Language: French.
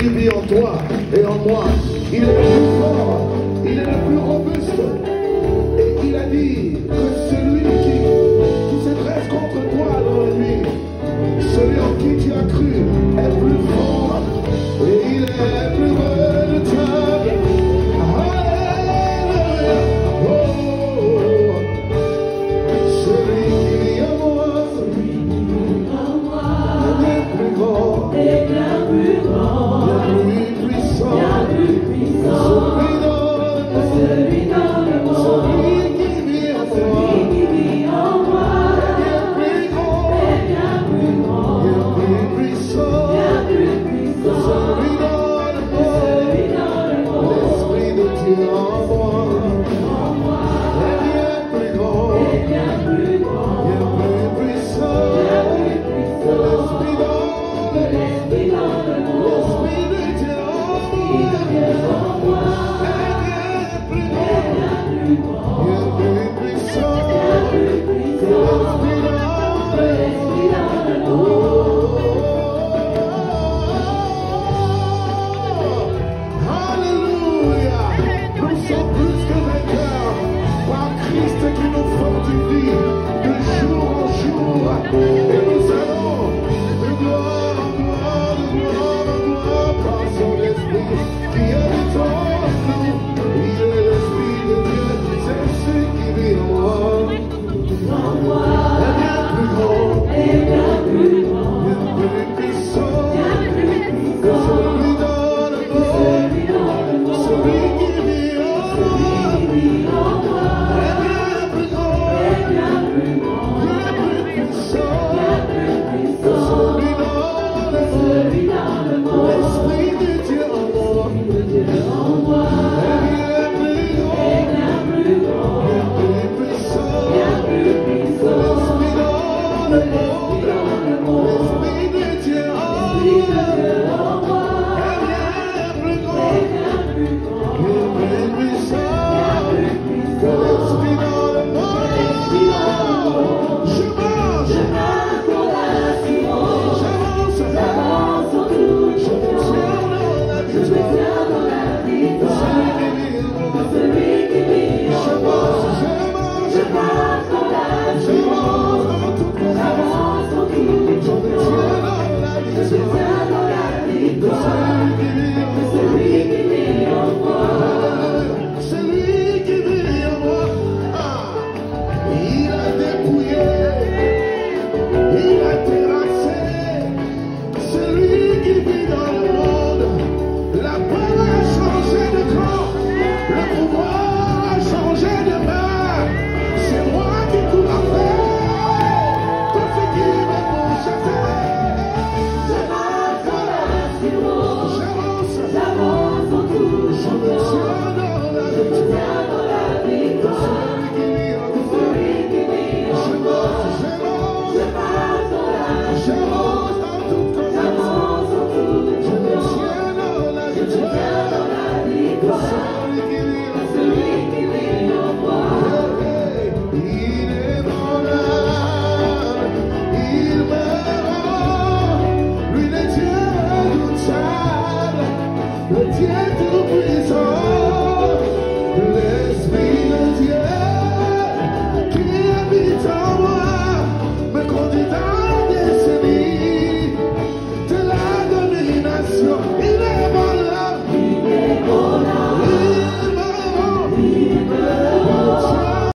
qui vit en toi et en moi. Il est le plus fort, il est le plus robuste. Et il a dit que celui qui se dresse contre toi dans la nuit, celui en qui tu as cru est plus fort et il est plus redoutable. Alléluia. Oh, celui qui vit en moi, il est plus grand, bien plus puissant, celui dans le monde, celui qui vit en moi, est bien plus grand, bien plus puissant, celui dans le monde, l'Esprit de Dieu en moi, est bien plus grand, bien plus puissant, l'Esprit dans le monde, l'Esprit de Dieu en moi, est bien plus grand, bien plus puissant, l'Esprit dans le monde. Alléluia. Nous sommes plus que vainqueurs par Christ qui nous fortifie de jour en jour. Et nous allons de gloire en gloire, de gloire en gloire par son esprit qui habite en nous. Il est l'Esprit de Dieu, c'est celui qui vit en moi. Est bien plus grand, bien plus puissant que celui dans le monde, celui qui vit en moi. Est bien plus grand, bien plus puissant que celui dans le monde, l'Esprit de Dieu en moi. Est bien plus grand, bien plus puissant que l'Esprit dans le monde, l'Esprit de Dieu en moi. Est bien plus grand, bien plus puissant que l'Esprit dans le monde. Je marche, j'avance, je me tiens dans la victoire. Celui qui vit en moi, je marche dans la victoire. J'avance dans toute je me tiens dans la victoire. Celui qui vit en moi, celui qui vit en moi, il a dépouillé, il a terrassé. Celui qui vit dans le monde, la peur a changé de camp, le pouvoir a changé de main. C'est moi qui tout a fait, tout ce qui m'est pourchassé. J'avance dans la victoire, j'avance dans tout, je me tiens dans la victoire. Celui qui vit en moi, j'avance dans toute j'avance dans tout, je me tiens dans la victoire. Celui qui vit en moi, il est mon âme, il me rend, lui le Dieu redoutable, le Dieu